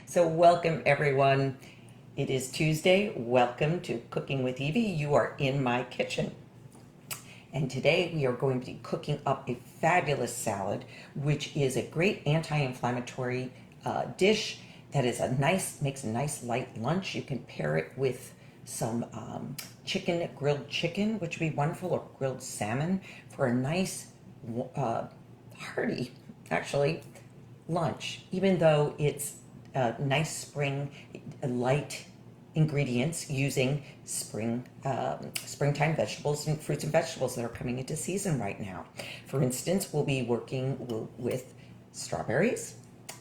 So welcome everyone. It is Tuesday. Welcome to Cooking with Evey. You are in my kitchen. And today we are going to be cooking up a fabulous salad, which is a great anti-inflammatory dish that is makes a nice light lunch. You can pair it with some grilled chicken, which would be wonderful, or grilled salmon for a nice, hearty, actually, lunch, even though it's nice light ingredients using springtime vegetables and fruits and vegetables that are coming into season right now. For instance, we'll be working with strawberries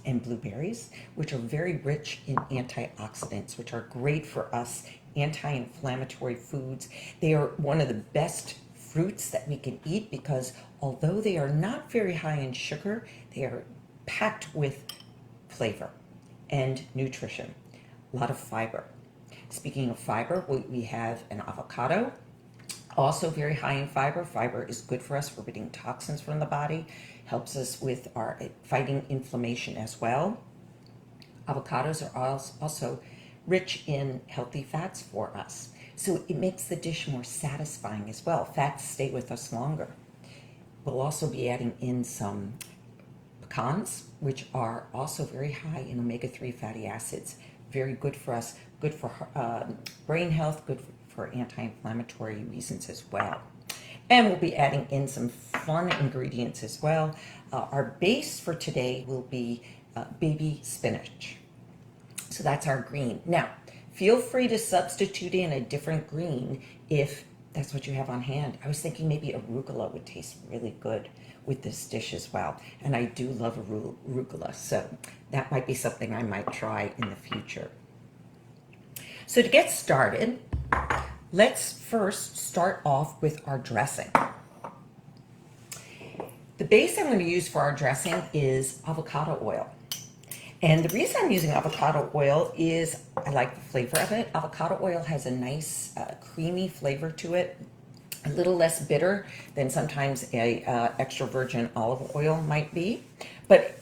and blueberries, which are very rich in antioxidants, which are great for us anti-inflammatory foods. They are one of the best fruits that we can eat because although they are not very high in sugar, they are packed with flavor and nutrition, a lot of fiber. Speaking of fiber, we have an avocado, also very high in fiber. Fiber is good for us for ridding toxins from the body, helps us with our fighting inflammation as well. Avocados are also rich in healthy fats for us, so it makes the dish more satisfying as well. Fats stay with us longer. We'll also be adding in some pecans, which are also very high in omega-3 fatty acids. Very good for us, good for brain health, good for anti-inflammatory reasons as well. And we'll be adding in some fun ingredients as well. Our base for today will be baby spinach. So that's our green. Now, feel free to substitute in a different green if that's what you have on hand. I was thinking maybe arugula would taste really good with this dish as well. And I do love arugula, so that might be something I might try in the future. So to get started, let's first start off with our dressing. The base I'm going to use for our dressing is avocado oil. And the reason I'm using avocado oil is I like the flavor of it. Avocado oil has a nice creamy flavor to it, a little less bitter than sometimes a extra virgin olive oil might be. But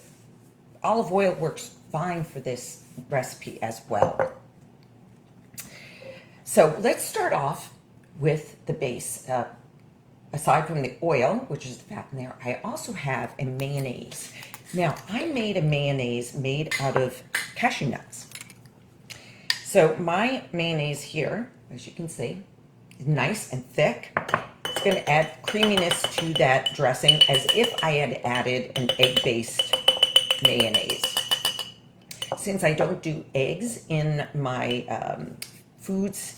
olive oil works fine for this recipe as well. So let's start off with the base. Aside from the oil, which is the fat in there, I also have a mayonnaise. Now, I made a mayonnaise made out of cashew nuts. So my mayonnaise here, as you can see, is nice and thick. It's going to add creaminess to that dressing as if I had added an egg-based mayonnaise. Since I don't do eggs in my foods,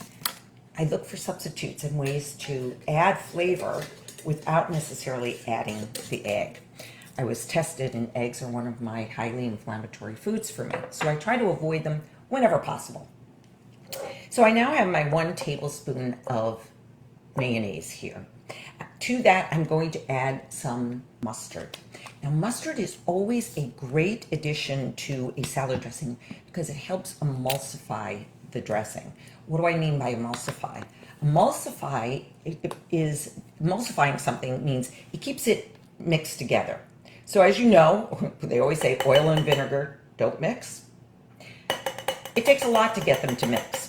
I look for substitutes and ways to add flavor without necessarily adding the egg. I was tested, and eggs are one of my highly inflammatory foods for me, so I try to avoid them whenever possible. So I now have my 1 tablespoon of mayonnaise here. To that, I'm going to add some mustard. Now, mustard is always a great addition to a salad dressing because it helps emulsify the dressing. What do I mean by emulsify? Emulsifying something means it keeps it mixed together. So as you know, they always say oil and vinegar don't mix. It takes a lot to get them to mix.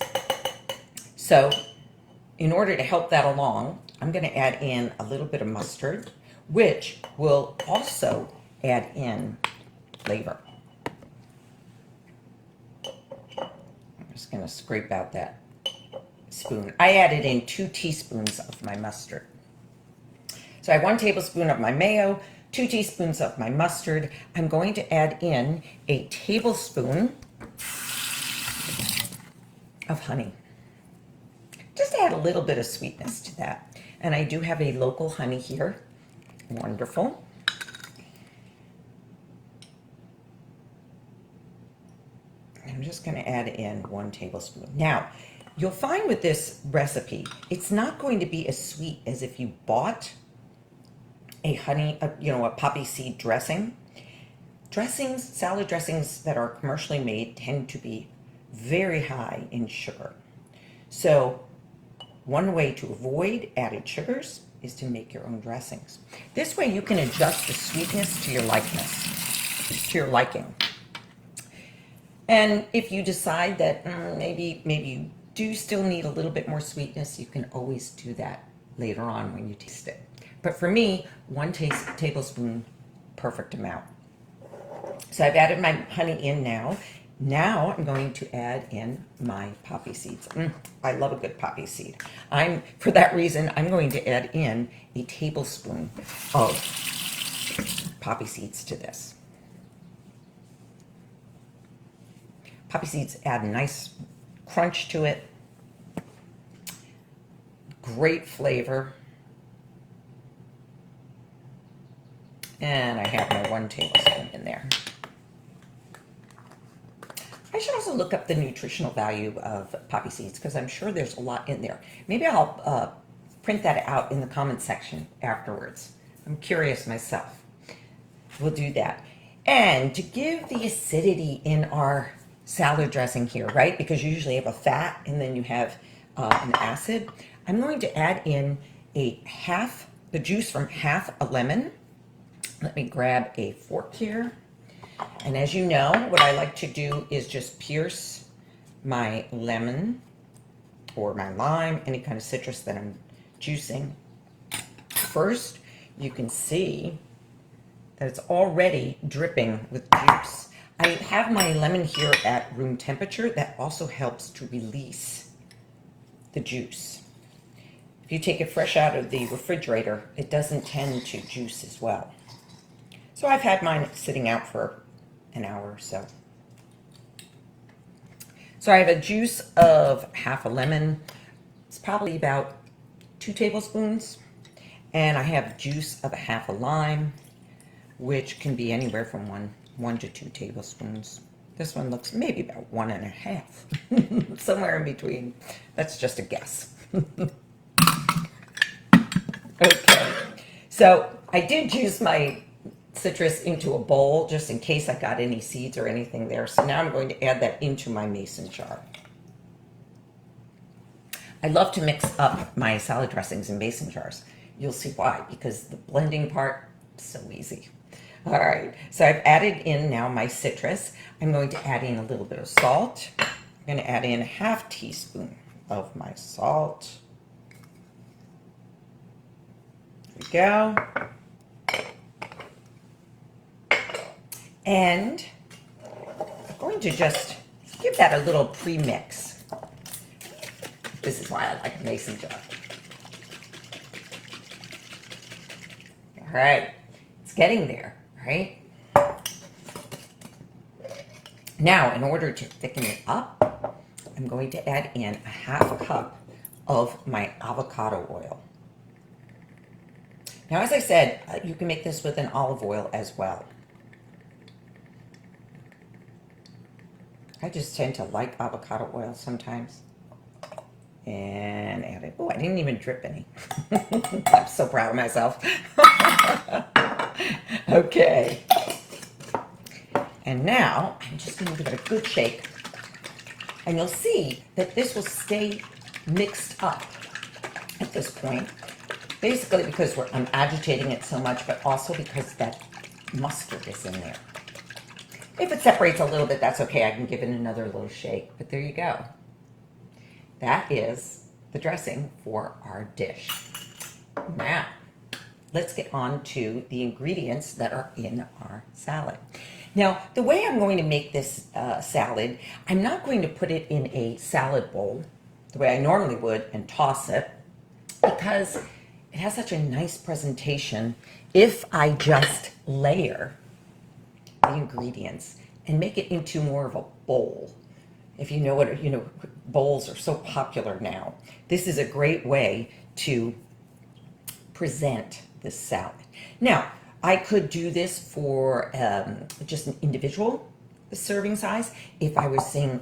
So in order to help that along, I'm going to add in a little bit of mustard, which will also add in flavor. I'm just going to scrape out that spoon. I added in 2 teaspoons of my mustard. So I have 1 tablespoon of my mayo, 2 teaspoons of my mustard. I'm going to add in a tablespoon of honey. Just add a little bit of sweetness to that. And I do have a local honey here. Wonderful. I'm just going to add in 1 tablespoon. Now, you'll find with this recipe, it's not going to be as sweet as if you bought a poppy seed dressing. Salad dressings that are commercially made tend to be very high in sugar. So one way to avoid added sugars is to make your own dressings. This way you can adjust the sweetness to your liking. And if you decide that maybe you do still need a little bit more sweetness, you can always do that later on when you taste it. But for me, 1 tablespoon, perfect amount. So I've added my honey in now. Now I'm going to add in my poppy seeds. I love a good poppy seed. For that reason, I'm going to add in a tablespoon of poppy seeds to this. Poppy seeds add a nice crunch to it. Great flavor. And I have my 1 tablespoon in there. I should also look up the nutritional value of poppy seeds because I'm sure there's a lot in there. Maybe I'll print that out in the comment section afterwards. I'm curious myself. We'll do that. And to give the acidity in our salad dressing here, right? Because you usually have a fat and then you have an acid. I'm going to add in the juice from half a lemon. Let me grab a fork here. And as you know, what I like to do is just pierce my lemon or my lime, any kind of citrus that I'm juicing. First, you can see that it's already dripping with juice. I have my lemon here at room temperature. That also helps to release the juice. If you take it fresh out of the refrigerator, it doesn't tend to juice as well. So I've had mine sitting out for an hour or so. So I have a juice of half a lemon. It's probably about 2 tablespoons. And I have juice of a half a lime, which can be anywhere from one to 2 tablespoons. This one looks maybe about 1.5, somewhere in between. That's just a guess. Okay, so I did juice my citrus into a bowl just in case I got any seeds or anything there. So now I'm going to add that into my mason jar. I love to mix up my salad dressings in mason jars. You'll see why, because the blending part is so easy. All right, so I've added in now my citrus. I'm going to add in a little bit of salt. I'm going to add in a ½ teaspoon of my salt. There we go. And I'm going to just give that a little pre-mix. This is why I like a mason jar. All right, it's getting there, right? Now, in order to thicken it up, I'm going to add in a ½ cup of my avocado oil. Now, as I said, you can make this with an olive oil as well. I just tend to like avocado oil sometimes. And add it. Oh, I didn't even drip any. I'm so proud of myself. Okay. And now I'm just going to give it a good shake. And you'll see that this will stay mixed up at this point. Basically because I'm agitating it so much, but also because that mustard is in there. If it separates a little bit, that's okay. I can give it another little shake. But there you go. That is the dressing for our dish. Now, let's get on to the ingredients that are in our salad. Now, the way I'm going to make this salad, I'm not going to put it in a salad bowl the way I normally would and toss it, because it has such a nice presentation if I just layer the ingredients and make it into more of a bowl. If you know what, bowls are so popular now. This is a great way to present this salad. Now, I could do this for just an individual serving size. If I was saying,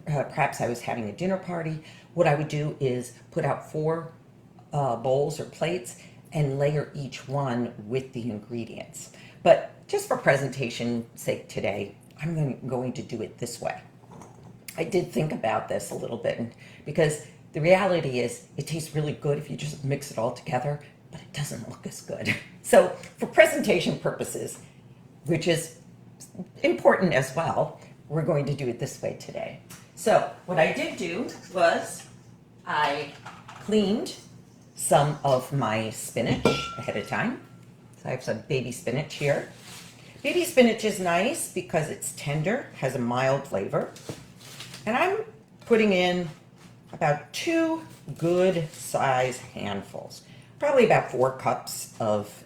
perhaps I was having a dinner party, what I would do is put out 4 bowls or plates and layer each one with the ingredients. But just for presentation sake today, I'm going to do it this way. I did think about this a little bit because the reality is it tastes really good if you just mix it all together, but it doesn't look as good. So for presentation purposes, which is important as well, we're going to do it this way today. So what I did do was I cleaned some of my spinach ahead of time. So I have some baby spinach here. Baby spinach is nice because it's tender, has a mild flavor. And I'm putting in about 2 good size handfuls, probably about 4 cups of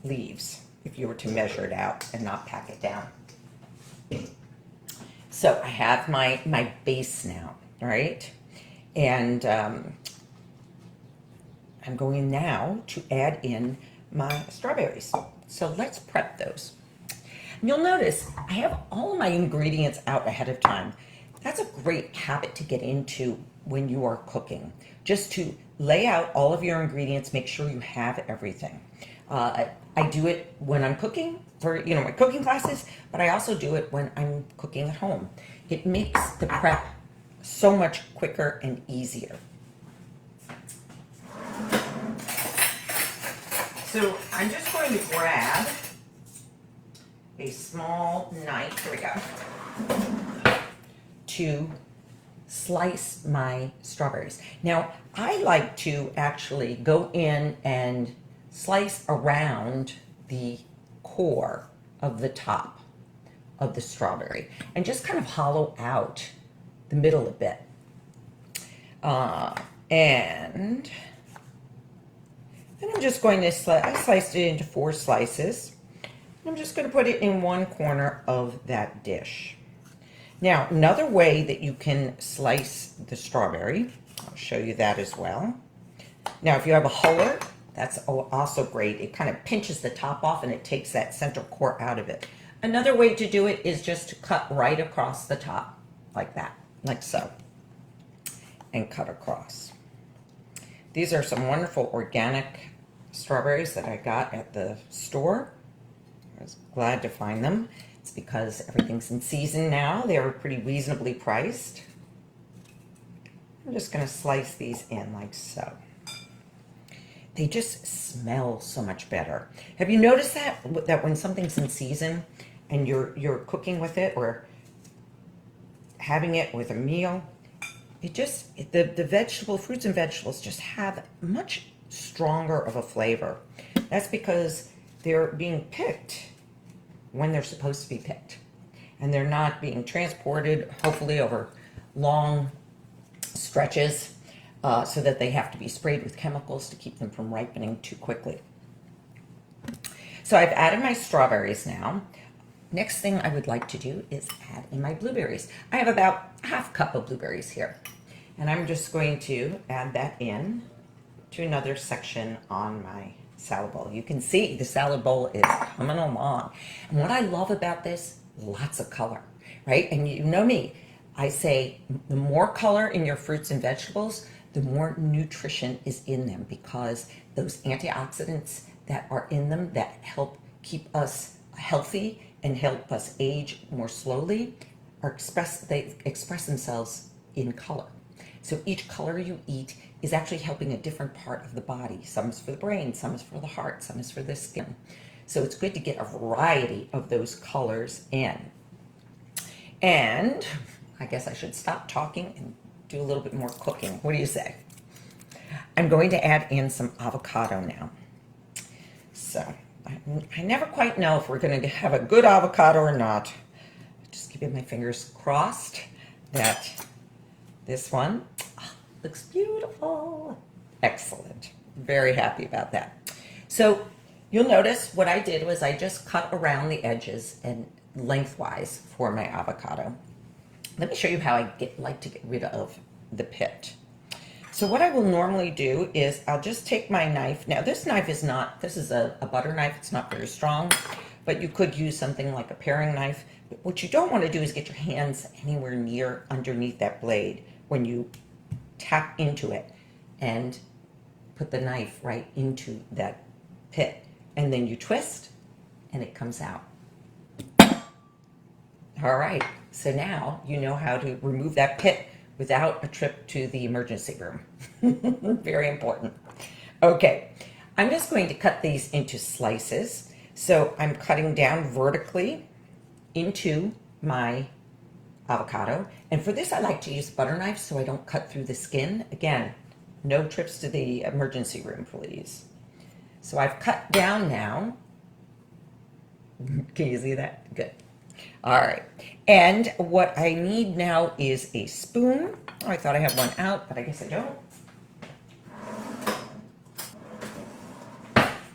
leaves, if you were to measure it out and not pack it down. So I have my base now, all right? And I'm going now to add in my strawberries. So let's prep those. And you'll notice I have all of my ingredients out ahead of time. That's a great habit to get into when you are cooking, just to lay out all of your ingredients, make sure you have everything. I do it when I'm cooking for my cooking classes, but I also do it when I'm cooking at home. It makes the prep so much quicker and easier. So I'm just going to grab a small knife, here we go, to slice my strawberries. Now, I like to actually go in and slice around the core of the top of the strawberry and just kind of hollow out the middle a bit. And then I'm just going to I sliced it into 4 slices. I'm just going to put it in one corner of that dish. Now, another way that you can slice the strawberry, I'll show you that as well. Now, if you have a huller, that's also great. It kind of pinches the top off and it takes that center core out of it. Another way to do it is just to cut right across the top, like that, like so, and cut across. These are some wonderful organic strawberries that I got at the store. I was glad to find them. It's because everything's in season now. They're pretty reasonably priced. I'm just going to slice these in like so. They just smell so much better. Have you noticed that when something's in season and you're cooking with it or having it with a meal, the fruits and vegetables just have much stronger of a flavor. That's because they're being picked when they're supposed to be picked. And they're not being transported, hopefully, over long stretches so that they have to be sprayed with chemicals to keep them from ripening too quickly. So I've added my strawberries now. Next thing I would like to do is add in my blueberries. I have about ½ cup of blueberries here. And I'm just going to add that in to another section on my salad bowl. You can see the salad bowl is coming along. And what I love about this, lots of color, right? And you know me, I say the more color in your fruits and vegetables, the more nutrition is in them, because those antioxidants that are in them that help keep us healthy and help us age more slowly they express themselves in color. So each color you eat is actually helping a different part of the body. Some is for the brain, some is for the heart, some is for the skin. So it's good to get a variety of those colors in. And I guess I should stop talking and do a little bit more cooking. What do you say? I'm going to add in some avocado now. So I never quite know if we're going to have a good avocado or not. Just keeping my fingers crossed that this one looks beautiful. Excellent. Very happy about that. So you'll notice what I did was I just cut around the edges and lengthwise for my avocado. Let me show you how I like to get rid of the pit. So what I will normally do is I'll just take my knife. Now this knife is not, this is a butter knife. It's not very strong, but you could use something like a paring knife. But what you don't want to do is get your hands anywhere near underneath that blade when you tap into it and put the knife right into that pit. And then you twist and it comes out. All right, so now you know how to remove that pit without a trip to the emergency room. Very important. Okay, I'm just going to cut these into slices. So I'm cutting down vertically into my avocado. And for this, I like to use a butter knife so I don't cut through the skin. Again, no trips to the emergency room, please. So I've cut down now. Can you see that? Good. All right. And what I need now is a spoon. Oh, I thought I had one out, but I guess I don't.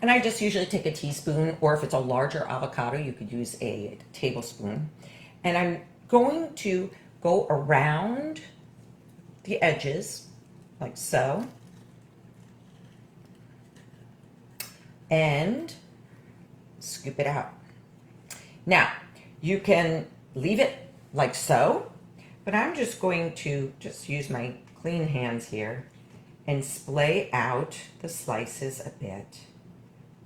And I just usually take a teaspoon, or if it's a larger avocado, you could use a tablespoon. And I'm going to go around the edges, like so. And scoop it out. Now, you can leave it like so, but I'm just going to just use my clean hands here and splay out the slices a bit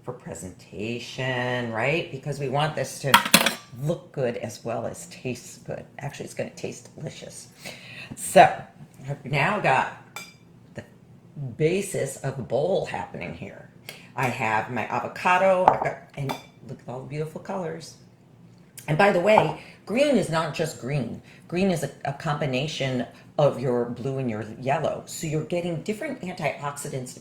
for presentation, right? Because we want this to look good as well as taste good. Actually, it's going to taste delicious. So, I've now got the basis of the bowl happening here. I have my avocado, and look at all the beautiful colors. And by the way, green is not just green. Green is a combination of your blue and your yellow. So you're getting different antioxidants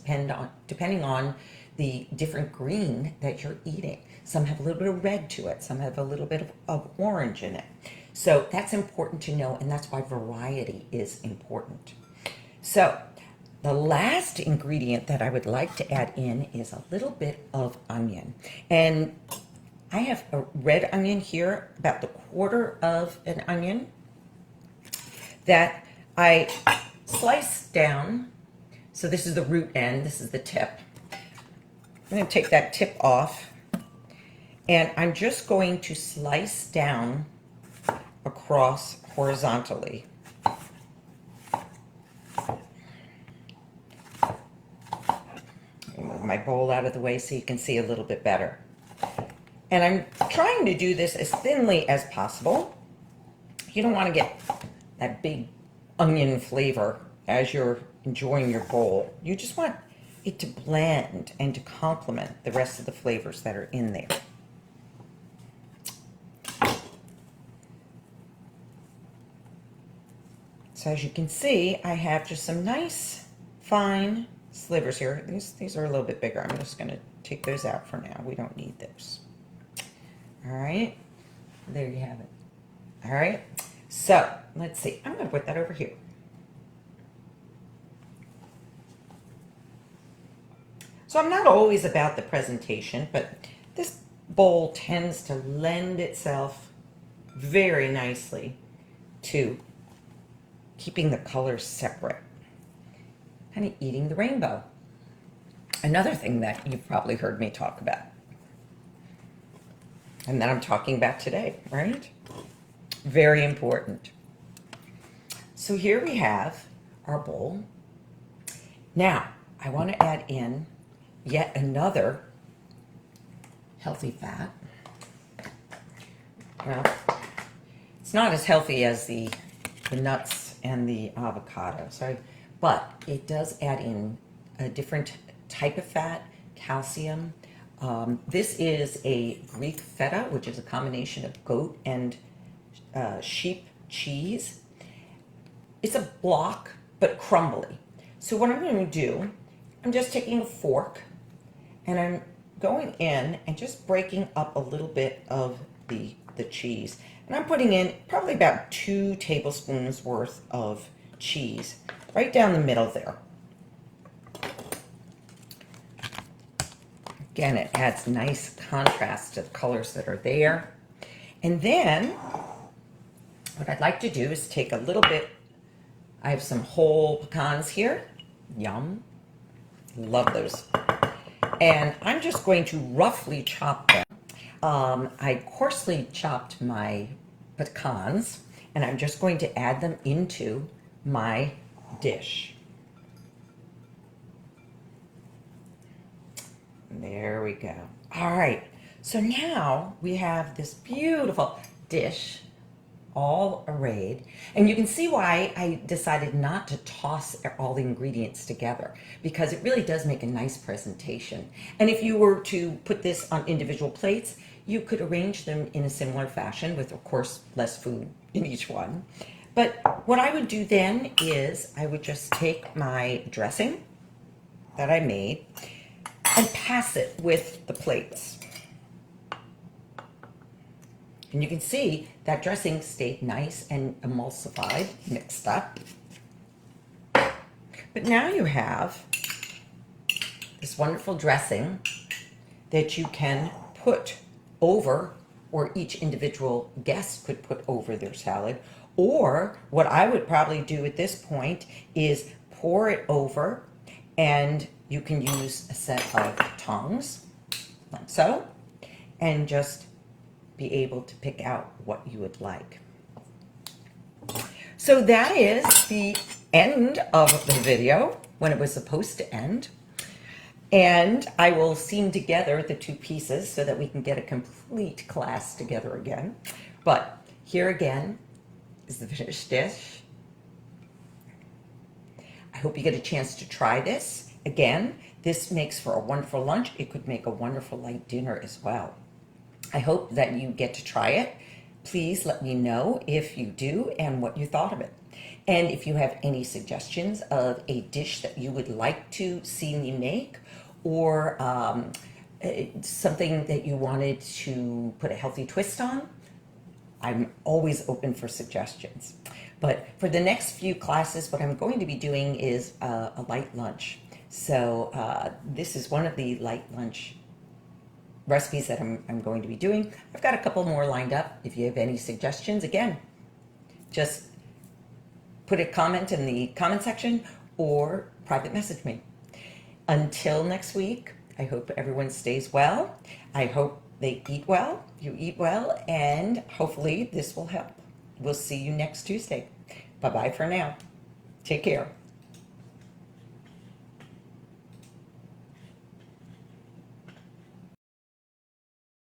depending on the different green that you're eating. Some have a little bit of red to it. Some have a little bit of orange in it. So that's important to know, and that's why variety is important. So the last ingredient that I would like to add in is a little bit of onion. And I have a red onion here, about the quarter of an onion, that I slice down. So this is the root end, this is the tip. I'm going to take that tip off, and I'm just going to slice down across horizontally. Move my bowl out of the way so you can see a little bit better. And I'm trying to do this as thinly as possible. You don't want to get that big onion flavor as you're enjoying your bowl. You just want it to blend and to complement the rest of the flavors that are in there. So as you can see, I have just some nice fine slivers here. These are a little bit bigger. I'm just going to take those out for now. We don't need those. All right, there you have it. All right, so let's see. I'm going to put that over here. So I'm not always about the presentation, but this bowl tends to lend itself very nicely to keeping the colors separate, kind of eating the rainbow. Another thing that you've probably heard me talk about, and that I'm talking about today, right? Very important. So here we have our bowl. Now, I want to add in yet another healthy fat. Well, it's not as healthy as the nuts and the avocado, sorry, but it does add in a different type of fat, calcium. This is a Greek feta, which is a combination of goat and sheep cheese. It's a block, but crumbly. So what I'm going to do, I'm just taking a fork and I'm going in and just breaking up a little bit of the cheese. And I'm putting in probably about 2 tablespoons worth of cheese right down the middle there. Again, it adds nice contrast to the colors that are there. And then what I'd like to do is take a little bit, I have some whole pecans here. Yum. Love those. And I'm just going to roughly chop them. I coarsely chopped my pecans, and I'm just going to add them into my dish. There we go. All right, so now we have this beautiful dish all arrayed, and you can see why I decided not to toss all the ingredients together, because it really does make a nice presentation. And if you were to put this on individual plates, you could arrange them in a similar fashion with, of course, less food in each one. But what I would do then is I would just take my dressing that I made and pass it with the plates. And you can see that dressing stayed nice and emulsified, mixed up. But now you have this wonderful dressing that you can put over, or each individual guest could put over their salad. Or what I would probably do at this point is pour it over, and you can use a set of tongs, like so, and just be able to pick out what you would like. So that is the end of the video when it was supposed to end. And I will seam together the two pieces so that we can get a complete class together again. But here again is the finished dish. I hope you get a chance to try this. Again, this makes for a wonderful lunch. It could make a wonderful light dinner as well. I hope that you get to try it. Please let me know if you do and what you thought of it. And if you have any suggestions of a dish that you would like to see me make, or something that you wanted to put a healthy twist on, I'm always open for suggestions. But for the next few classes, what I'm going to be doing is a light lunch. So this is one of the light lunch recipes that I'm going to be doing. I've got a couple more lined up. If you have any suggestions, again, just put a comment in the comment section or private message me. Until next week, I hope everyone stays well. I hope they eat well, you eat well, and hopefully this will help. We'll see you next Tuesday. Bye-bye for now. Take care.